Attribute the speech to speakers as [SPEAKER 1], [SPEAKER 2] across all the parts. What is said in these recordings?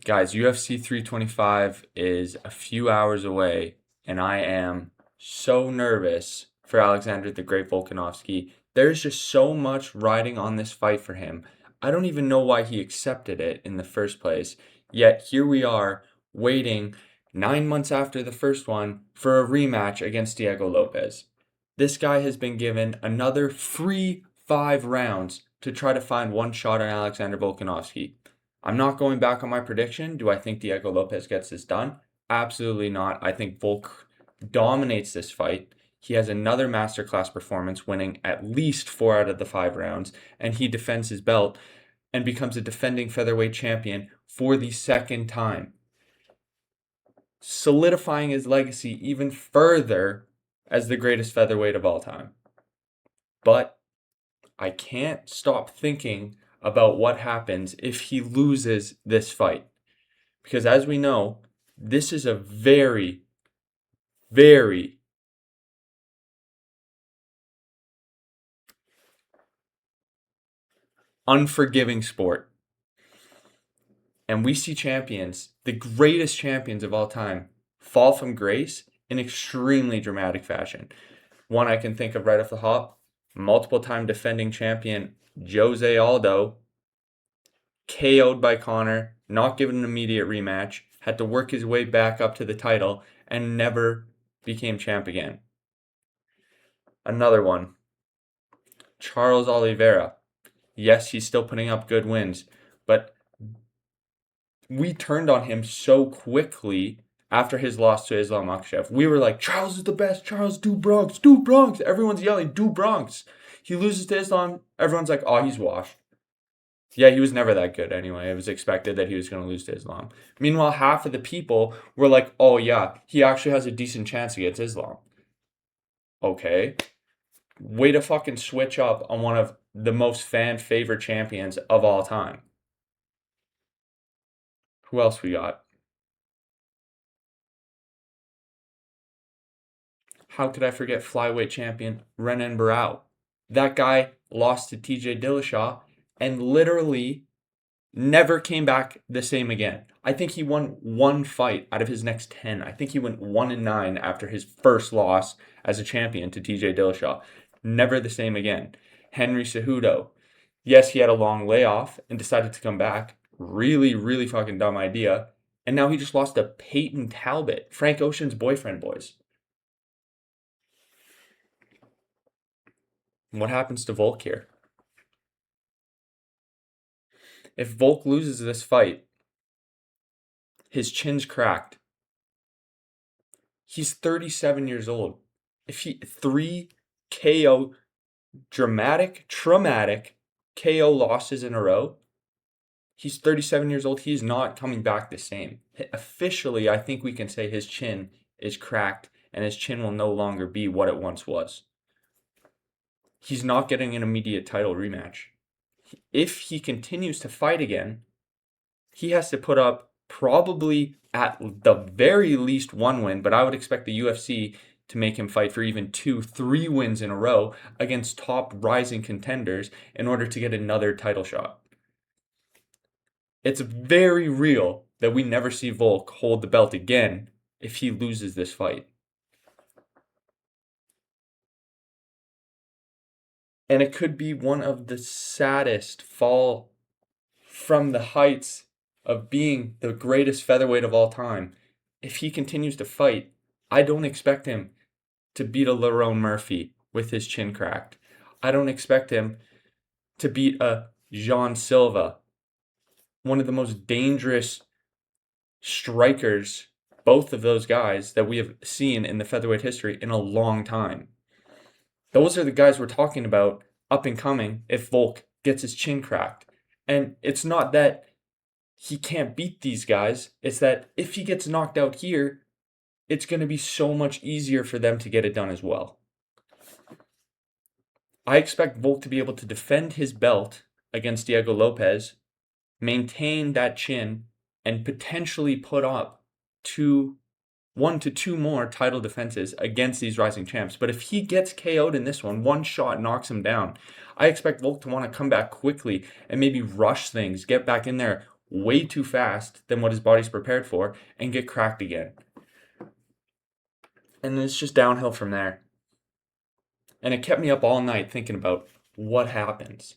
[SPEAKER 1] Guys, UFC 325 is a few hours away, and I am so nervous for Alexander the Great Volkanovski. There's just so much riding on this fight for him. I don't even know why he accepted it in the first place. Yet here we are, waiting 9 months after the first one for a rematch against Diego Lopez. This guy has been given another free 5 rounds to try to find one shot on Alexander Volkanovski. I'm not going back on my prediction. Do I think Diego Lopez gets this done? Absolutely not. I think Volk dominates this fight. He has another masterclass performance, winning at least 4 out of the 5 rounds, and he defends his belt and becomes a defending featherweight champion for the second time, solidifying his legacy even further as the greatest featherweight of all time. But I can't stop thinking about what happens if he loses this fight. Because as we know, this is a very, very unforgiving sport. And we see champions, the greatest champions of all time, fall from grace in extremely dramatic fashion. One I can think of right off the hop, multiple-time defending champion Jose Aldo, KO'd by Conor, not given an immediate rematch, had to work his way back up to the title, and never became champ again. Another one, Charles Oliveira. Yes, he's still putting up good wins, but we turned on him so quickly after his loss to Islam Makhachev. We were like, Charles is the best. Charles, do Bronx, do Bronx. Everyone's yelling, do Bronx. He loses to Islam. Everyone's like, oh, he's washed. Yeah, he was never that good anyway. It was expected that he was going to lose to Islam. Meanwhile, half of the people were like, oh yeah, he actually has a decent chance against Islam. Okay. Way to fucking switch up on one of the most fan-favorite champions of all time. Who else we got? How could I forget flyweight champion Renan Barão? That guy lost to TJ Dillashaw and literally never came back the same again. I think he won one fight out of his next 10. I think he went 1-9 after his first loss as a champion to TJ Dillashaw. Never the same again. Henry Cejudo. Yes, he had a long layoff and decided to come back. Really, really fucking dumb idea. And now he just lost to Peyton Talbot, Frank Ocean's boyfriend, boys. What happens to Volk here? If Volk loses this fight, his chin's cracked. He's 37 years old. If he 3 KO traumatic KO losses in a row, he's 37 years old. He's not coming back the same. Officially, I think we can say his chin is cracked and his chin will no longer be what it once was. He's not getting an immediate title rematch. If he continues to fight again, he has to put up probably at the very least 1 win, but I would expect the UFC to make him fight for even 2, 3 wins in a row against top rising contenders in order to get another title shot. It's very real that we never see Volk hold the belt again if he loses this fight. And it could be one of the saddest fall from the heights of being the greatest featherweight of all time. If he continues to fight, I don't expect him to beat a Lerone Murphy with his chin cracked. I don't expect him to beat a Jean Silva, one of the most dangerous strikers, both of those guys, that we have seen in the featherweight history in a long time. Those are the guys we're talking about up and coming if Volk gets his chin cracked. And it's not that he can't beat these guys. It's that if he gets knocked out here, it's going to be so much easier for them to get it done as well. I expect Volk to be able to defend his belt against Diego Lopez, maintain that chin, and potentially put up 1 to 2 more title defenses against these rising champs. But if he gets KO'd in this one shot knocks him down, I expect Volk to want to come back quickly and maybe rush things, get back in there way too fast than what his body's prepared for and get cracked again. And it's just downhill from there. And it kept me up all night thinking about what happens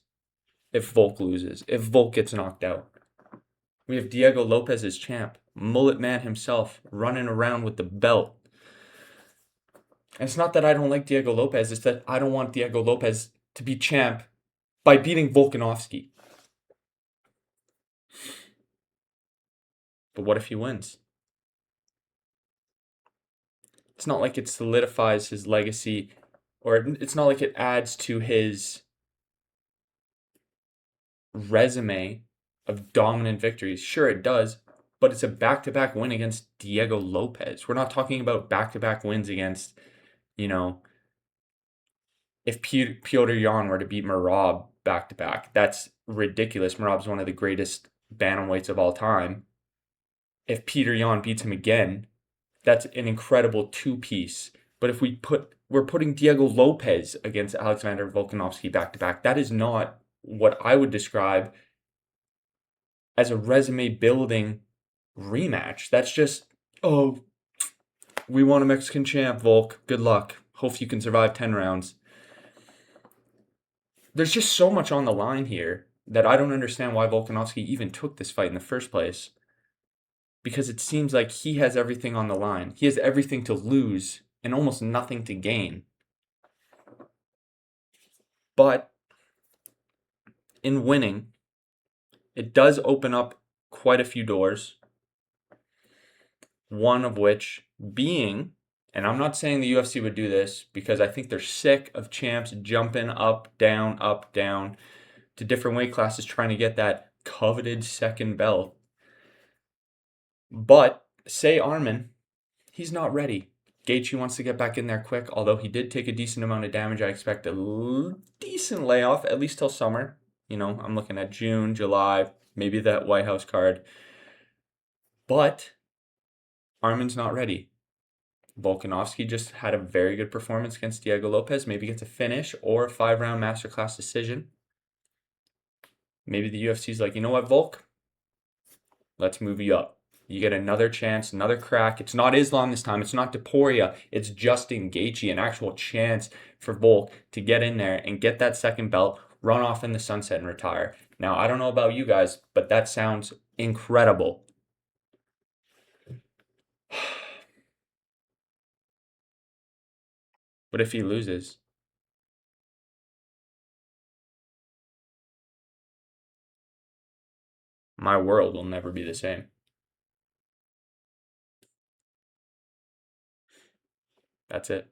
[SPEAKER 1] if Volk loses, if Volk gets knocked out. We have Diego Lopez as champ, mullet man himself, running around with the belt. And it's not that I don't like Diego Lopez, it's that I don't want Diego Lopez to be champ by beating Volkanovski. But what if he wins? It's not like it solidifies his legacy, or it's not like it adds to his resume of dominant victories. Sure, it does, but it's a back-to-back win against Diego Lopez. We're not talking about back-to-back wins against, if Piotr Jan were to beat Merab back-to-back. That's ridiculous. Merab's one of the greatest bantamweights of all time. If Peter Yan beats him again, that's an incredible two-piece. But if we're putting Diego Lopez against Alexander Volkanovski back-to-back, that is not what I would describe as a resume-building rematch. That's just, oh, we want a Mexican champ, Volk. Good luck. Hope you can survive 10 rounds. There's just so much on the line here that I don't understand why Volkanovski even took this fight in the first place. Because it seems like he has everything on the line. He has everything to lose and almost nothing to gain. But in winning, it does open up quite a few doors. One of which being, and I'm not saying the UFC would do this because I think they're sick of champs jumping up, down, to different weight classes trying to get that coveted second belt. But say Arman, he's not ready. Gaethje wants to get back in there quick, although he did take a decent amount of damage. I expect a decent layoff, at least till summer. I'm looking at June, July, maybe that White House card. But Arman's not ready. Volkanovski just had a very good performance against Diego Lopez. Maybe gets a finish or a 5-round masterclass decision. Maybe the UFC's like, you know what, Volk? Let's move you up. You get another chance, another crack. It's not Islam this time. It's not Deporia. It's Justin Gaethje, an actual chance for Volk to get in there and get that second belt, run off in the sunset and retire. Now, I don't know about you guys, but that sounds incredible. But if he loses, my world will never be the same. That's it.